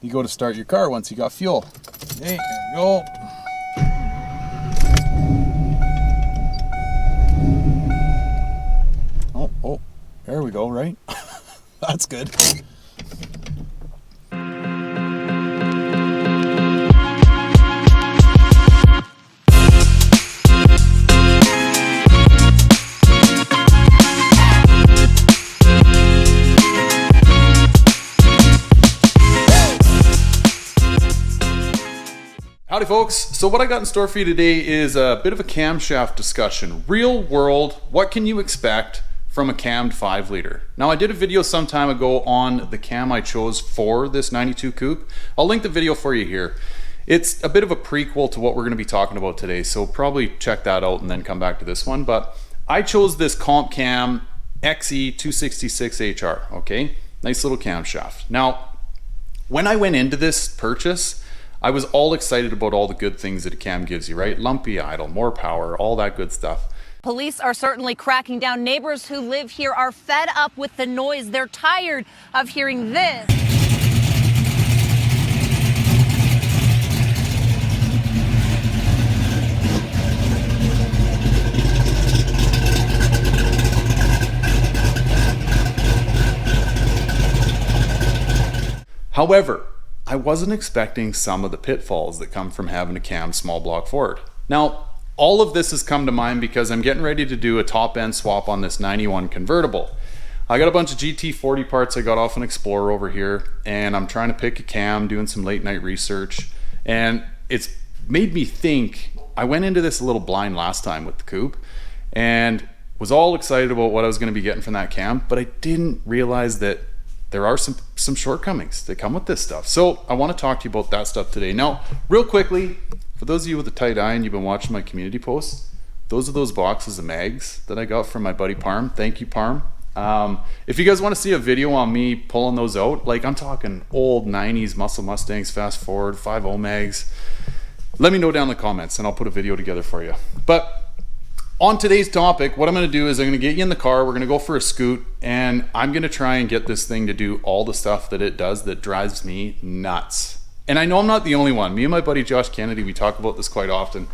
you go to start your car once you got fuel. Okay, there we go. Oh, there we go, right? That's good. Howdy folks, so what I got in store for you today is a bit of a camshaft discussion. Real world, what can you expect from a cammed 5 liter? Now I did a video some time ago on the cam I chose for this 92 Coupe. I'll link the video for you here. It's a bit of a prequel to what we're going to be talking about today, so probably check that out and then come back to this one. But I chose this comp cam XE266HR, okay? Nice little camshaft. Now, when I went into this purchase, I was all excited about all the good things that a cam gives you, right? Lumpy idle, more power, all that good stuff. Police are certainly cracking down. Neighbors who live here are fed up with the noise. They're tired of hearing this. However, I wasn't expecting some of the pitfalls that come from having a cam small block Ford. Now, all of this has come to mind because I'm getting ready to do a top end swap on this 91 convertible. I got a bunch of GT40 parts I got off an Explorer over here, and I'm trying to pick a cam, doing some late night research, and it's made me think. I went into this a little blind last time with the Coupe and was all excited about what I was going to be getting from that cam, but I didn't realize that there are some shortcomings that come with this stuff. So I want to talk to you about that stuff today. Now, real quickly, for those of you with a tight eye and you've been watching my community posts, those are those boxes of mags that I got from my buddy Parm. Thank you, Parm. If you guys want to see a video on me pulling those out, like I'm talking old 90s muscle Mustangs, fast forward, 5.0 mags, let me know down in the comments and I'll put a video together for you. But on today's topic, what I'm going to do is I'm going to get you in the car, we're going to go for a scoot, and I'm going to try and get this thing to do all the stuff that it does that drives me nuts. And I know I'm not the only one. Me and my buddy Josh Kennedy, we talk about this quite often.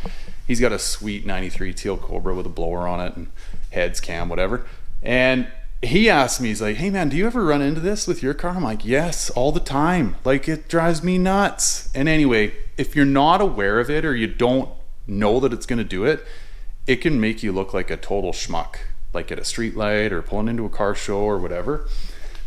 He's got a sweet 93 Teal Cobra with a blower on it and heads, cam, whatever. And he asked me, he's like, hey man, do you ever run into this with your car? I'm like, yes, all the time. Like, it drives me nuts. And anyway, if you're not aware of it or you don't know that it's going to do it, it can make you look like a total schmuck, like at a street light or pulling into a car show or whatever.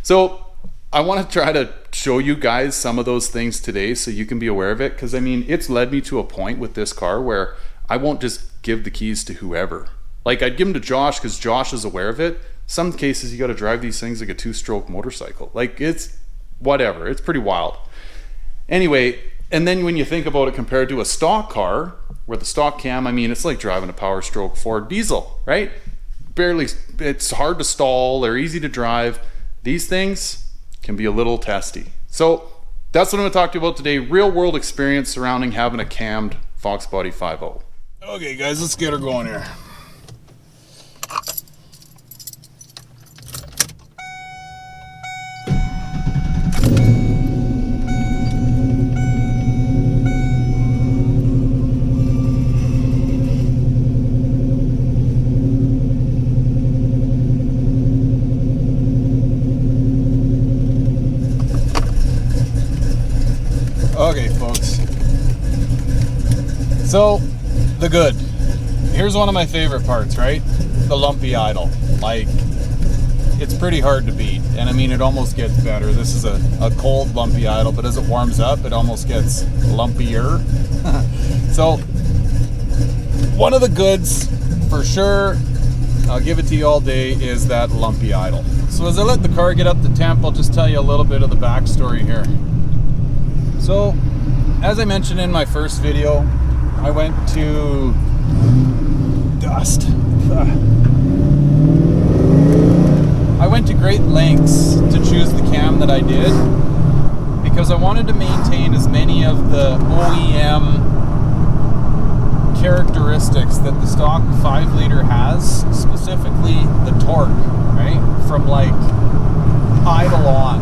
So I want to try to show you guys some of those things today so you can be aware of it, because I mean, it's led me to a point with this car where I won't just give the keys to whoever. Like, I'd give them to Josh because Josh is aware of it. Some cases you got to drive these things like a 2-stroke motorcycle. Like, it's whatever, it's pretty wild. Anyway, and then when you think about it compared to a stock car, where the stock cam, I mean, it's like driving a Power Stroke Ford diesel, right? Barely, it's hard to stall, they're easy to drive. These things can be a little testy. So that's what I'm going to talk to you about today. Real world experience surrounding having a cammed FOXBODY 5.0. Okay guys, let's get her going here. Okay folks, so the good, here's one of my favorite parts, right? The lumpy idle. Like, it's pretty hard to beat, and I mean, it almost gets better. This is a cold lumpy idle, but as it warms up it almost gets lumpier. So one of the goods for sure, I'll give it to you all day, is that lumpy idle. So as I let the car get up to temp, I'll just tell you a little bit of the backstory here. So, as I mentioned in my first video, I went to I went to great lengths to choose the cam that I did because I wanted to maintain as many of the OEM characteristics that the stock 5-liter has, specifically the torque, right? From like idle on.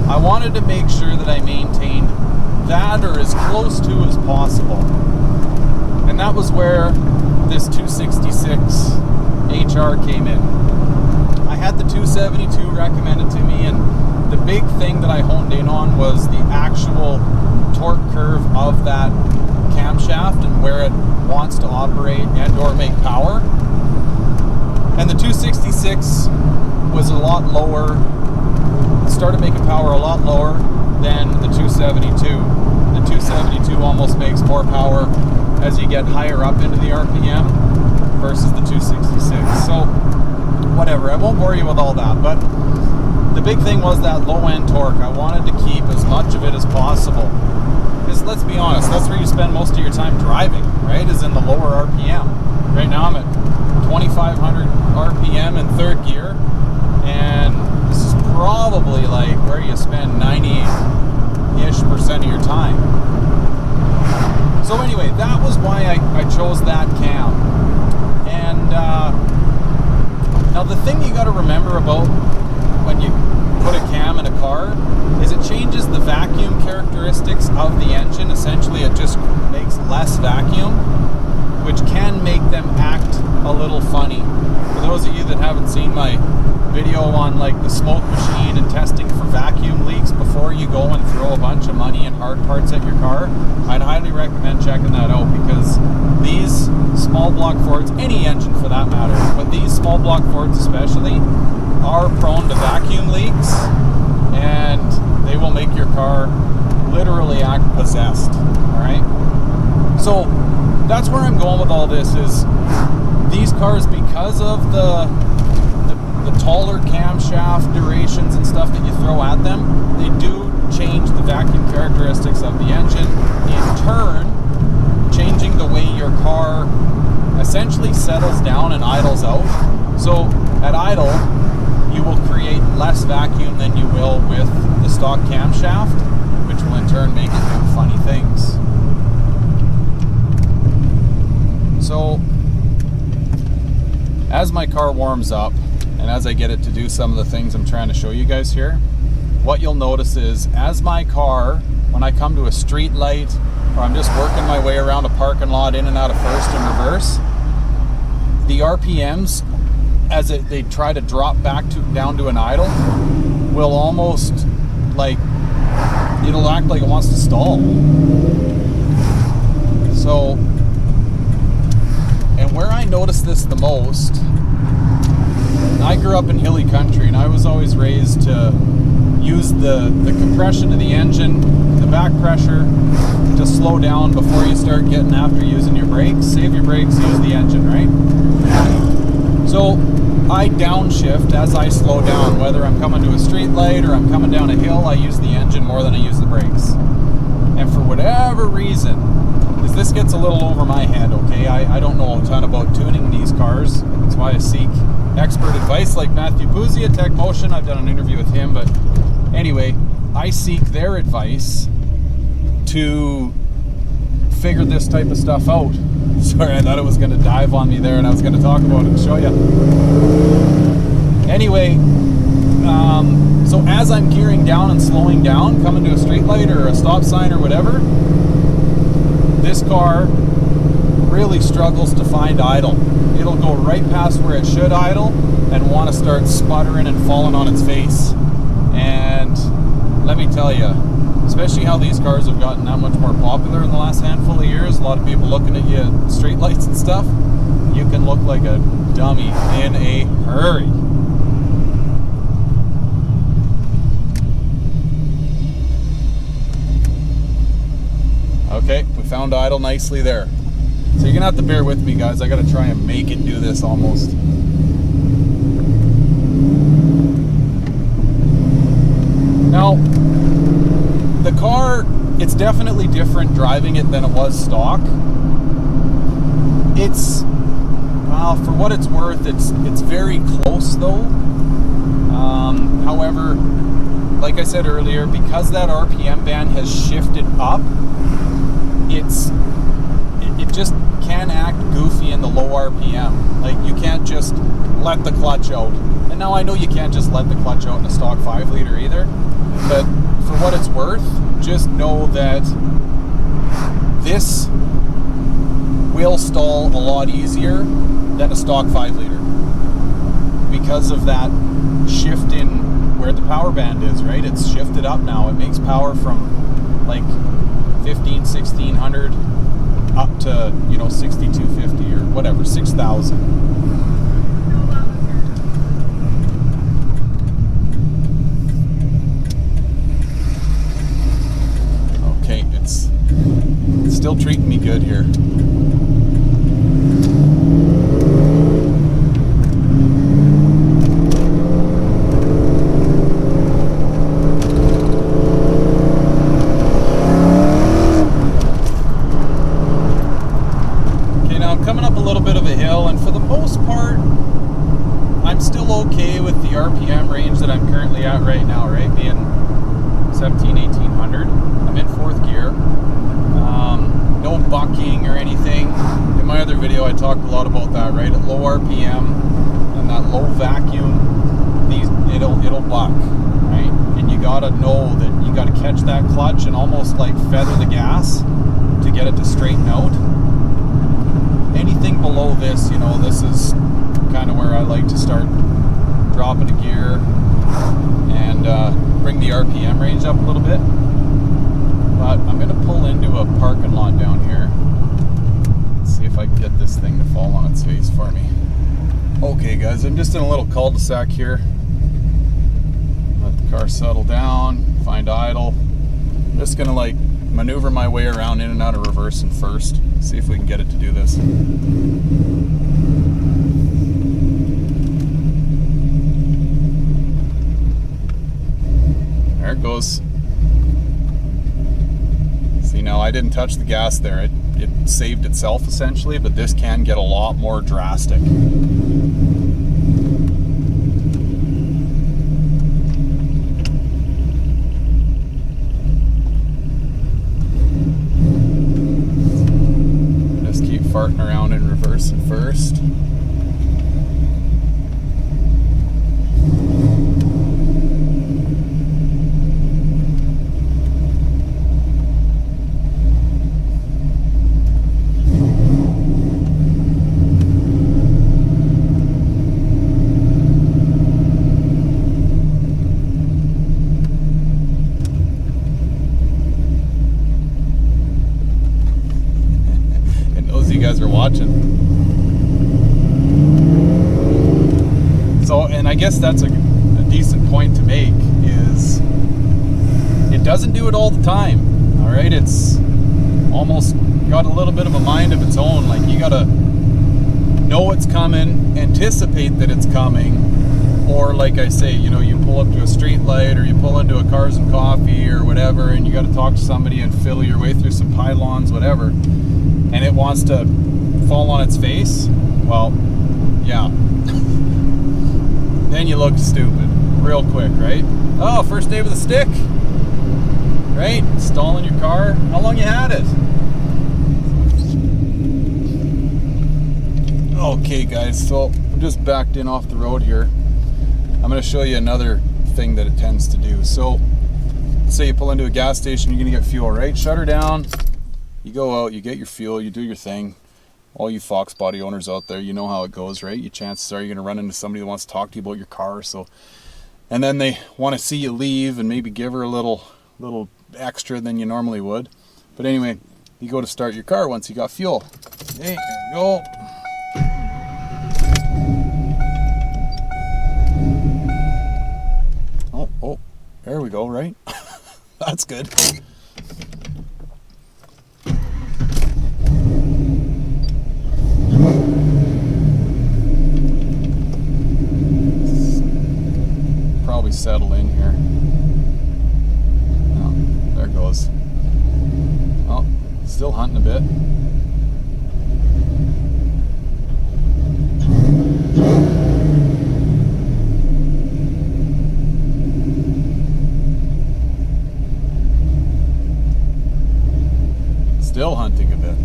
I wanted to make sure that I maintained that or as close to as possible. And that was where this 266 HR came in. I had the 272 recommended to me, and the big thing that I honed in on was the actual torque curve of that camshaft and where it wants to operate and or make power. And the 266 was a lot lower, started making power a lot lower than the 272. The 272 almost makes more power as you get higher up into the RPM versus the 266. So whatever, I won't bore you with all that, but the big thing was that low end torque. I wanted to keep as much of it as possible. Because let's be honest, that's where you spend most of your time driving, right? Is in the lower RPM. Right now I'm at 2,500 RPM in third gear, and this is probably like where you spend 90-ish% of your time. So anyway, that was why I chose that cam. And now the thing you got to remember about when you put a cam in a car is it changes the vacuum characteristics of the engine. Essentially, it just makes less vacuum, which can make them act a little funny. For those of you that haven't seen my video on like the smoke machine and testing for vacuum leaks before you go and throw a bunch of money and hard parts at your car, I'd highly recommend checking that out, because these small block Fords, any engine for that matter, but these small block Fords especially, are prone to vacuum leaks, and they will make your car literally act possessed. Alright? So that's where I'm going with all this, is these cars, because of the taller camshaft durations and stuff that you throw at them, they do change the vacuum characteristics of the engine, in turn changing the way your car essentially settles down and idles out. So at idle, you will create less vacuum than you will with the stock camshaft, which will in turn make it do funny things. So as my car warms up, and as I get it to do some of the things I'm trying to show you guys here, what you'll notice is as my car, when I come to a street light, or I'm just working my way around a parking lot in and out of first and reverse, the RPMs, as they try to drop back down to an idle, will almost like, it'll act like it wants to stall. So, and where I notice this the most, I grew up in hilly country, and I was always raised to use the compression of the engine, the back pressure, to slow down before you start getting after using your brakes. Save your brakes, use the engine, right? So I downshift as I slow down. Whether I'm coming to a street light or I'm coming down a hill, I use the engine more than I use the brakes. And for whatever reason, because this gets a little over my head, okay? I don't know a ton about tuning these cars. That's why I seek expert advice like Matthew Puzzi at Tech Motion. I've done an interview with him, but anyway, I seek their advice to figure this type of stuff out. Sorry, I thought it was going to dive on me there, and I was going to talk about it and show you. Anyway, so as I'm gearing down and slowing down, coming to a street light or a stop sign or whatever, this car really struggles to find idle. It'll go right past where it should idle and want to start sputtering and falling on its face. And let me tell you, especially how these cars have gotten that much more popular in the last handful of years, a lot of people looking at you at street lights and stuff, you can look like a dummy in a hurry. Okay, we found idle nicely there. So you're gonna have to bear with me, guys. I gotta try and make it do this almost. Now, the car, it's definitely different driving it than it was stock. It's, well, for what it's worth, it's very close though. However, like I said earlier, because that RPM band has shifted up, it just can act goofy in the low RPM. Like, you can't just let the clutch out. And now I know you can't just let the clutch out in a stock 5 liter either, but for what it's worth, just know that this will stall a lot easier than a stock 5-liter because of that shift in where the power band is, right? It's shifted up now. It makes power from like 1600 up to, you know, 6250 or whatever, 6000. Okay, it's still treating me good here. Okay with the RPM range that I'm currently at right now, right? Being 1800. I'm in 4th gear. No bucking or anything. In my other video, I talked a lot about that, right? At low RPM and that low vacuum, it'll buck, right? And you gotta know that you gotta catch that clutch and almost like feather the gas to get it to straighten out. Anything below this, you know, this is kind of where I like to start dropping a gear and bring the RPM range up a little bit. But I'm going to pull into a parking lot down here. Let's see if I can get this thing to fall on its face for me. Okay guys, I'm just in a little cul-de-sac here. Let the car settle down, find idle. I'm just going to like maneuver my way around in and out of reverse and first. See if we can get it to do this. There it goes. See, now I didn't touch the gas there. It saved itself essentially, but this can get a lot more drastic. Just keep farting around in reverse and first. Guys are watching. So, and I guess that's a decent point to make, is it doesn't do it all the time. All right, it's almost got a little bit of a mind of its own. Like, you gotta know it's coming, anticipate that it's coming, or like I say, you know, you pull up to a street light or you pull into a Cars and Coffee or whatever, and you got to talk to somebody and fiddle your way through some pylons, whatever, and it wants to fall on its face. Well, yeah. Then you look stupid real quick, right? Oh, first day with a stick, right? Stalling your car. How long you had it? Okay guys, so I'm just backed in off the road here. I'm going to show you another thing that it tends to do. So let's say you pull into a gas station, you're going to get fuel, right? Shut her down, you go out, you get your fuel, you do your thing. All you FOXBODY owners out there, you know how it goes, right? Your chances are you're going to run into somebody that wants to talk to you about your car. So, and then they want to see you leave and maybe give her a little extra than you normally would. But anyway, you go to start your car once you got fuel. Hey, here we go. Oh, there we go, right? That's good. Probably settle in here. Oh, there it goes. Oh, still hunting a bit. Still hunting a bit.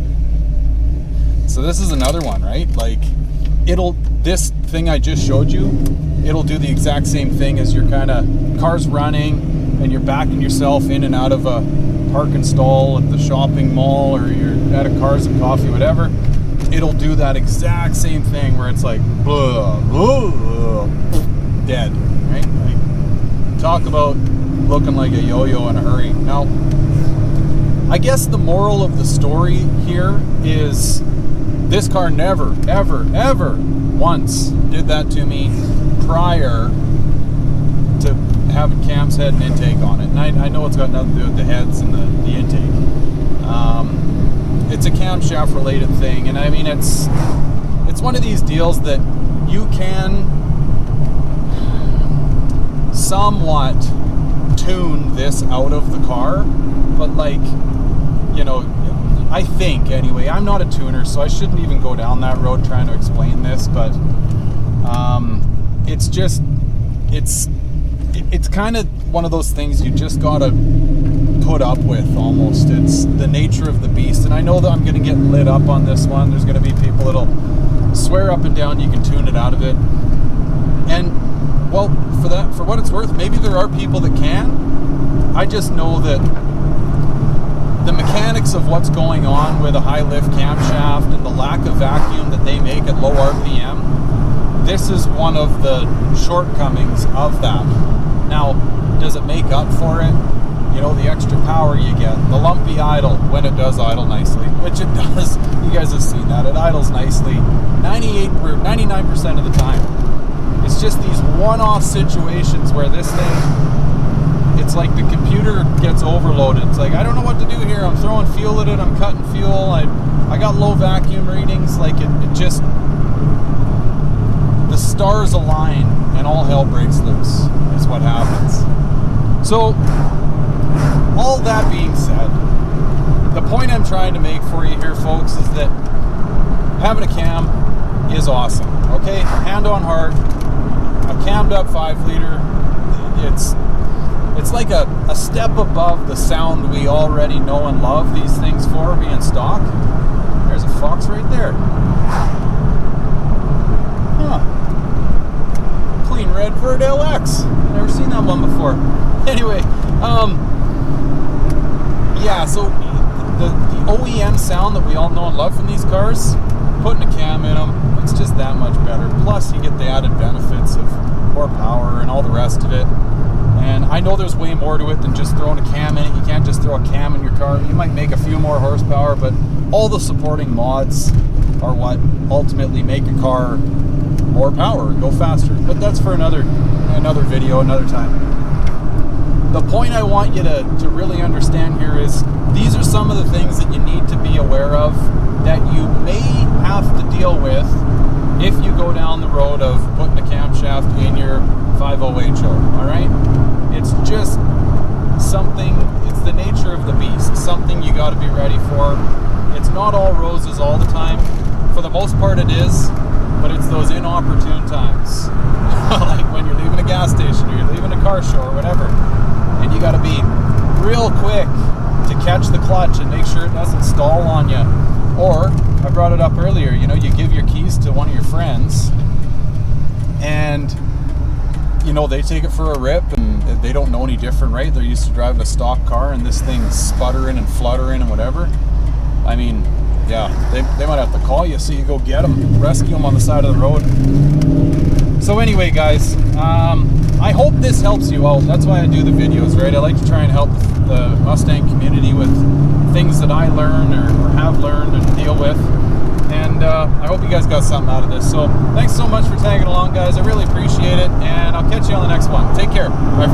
So this is another one, right? Like, this thing I just showed you, it'll do the exact same thing as your kind of car's running, and you're backing yourself in and out of a park and stall at the shopping mall, or you're at a Cars and Coffee, whatever, it'll do that exact same thing where it's like, blah, blah, dead, right? Like, talk about looking like a yo-yo in a hurry. Now, I guess the moral of the story here is this car never, ever, ever once did that to me prior to having cam's head and intake on it. And I know it's got nothing to do with the heads and the intake. It's a camshaft related thing, and I mean it's one of these deals that you can somewhat tune this out of the car, but like, you know, I think anyway, I'm not a tuner, so I shouldn't even go down that road trying to explain this, but it's just it's kind of one of those things you just gotta put up with almost. It's the nature of the beast, and I know that I'm gonna get lit up on this one. There's gonna be people that'll swear up and down you can tune it out of it, and well, for what it's worth, maybe there are people that can. I just know that the mechanics of what's going on with a high lift camshaft and the lack of vacuum that they make at low RPM, this is one of the shortcomings of that. Now, does it make up for it? You know, the extra power you get, the lumpy idle, when it does idle nicely, which it does. You guys have seen that. It idles nicely 99% of the time. It's just these one-off situations where this thing, it's like the computer gets overloaded. It's like, I don't know what to do here. I'm throwing fuel at it. I'm cutting fuel. I got low vacuum readings. Like it just, the stars align and all hell breaks loose is what happens. So, all that being said, the point I'm trying to make for you here, folks, is that having a cam is awesome. Okay, hand on heart, a cammed up 5 liter, it's like a step above the sound we already know and love these things for being stock. There's a Fox right there. Huh. Clean red Vert LX. Never seen that one before. Anyway, yeah, so the OEM sound that we all know and love from these cars, putting a cam in them, it's just that much better. Plus, you get the added benefits of more power and all the rest of it. And I know there's way more to it than just throwing a cam in it. You can't just throw a cam in your car. You might make a few more horsepower, but all the supporting mods are what ultimately make a car more power and go faster. But that's for another video, another time. The point I want you to really understand here is these are some of the things that you need to be aware of that you may have to deal with if you go down the road of putting a camshaft in your 5.0 HO, all right? It's just something, it's the nature of the beast, something you got to be ready for. It's not all roses all the time. For the most part it is, but it's those inopportune times. Like when you're leaving a gas station or you're leaving a car show or whatever, and you got to be real quick to catch the clutch and make sure it doesn't stall on you. Or, I brought it up earlier, you know, you give your keys to one of your friends and, you know, they take it for a rip and they don't know any different, right? They're used to driving a stock car and this thing's sputtering and fluttering and whatever. I mean, yeah, they might have to call you so you go get them, rescue them on the side of the road. So anyway, guys, I hope this helps you out. That's why I do the videos, right? I like to try and help the Mustang community with things that I learn or have learned and deal with. And I hope you guys got something out of this. So thanks so much for tagging along, guys. I really appreciate it. And I'll catch you on the next one. Take care. Bye for now.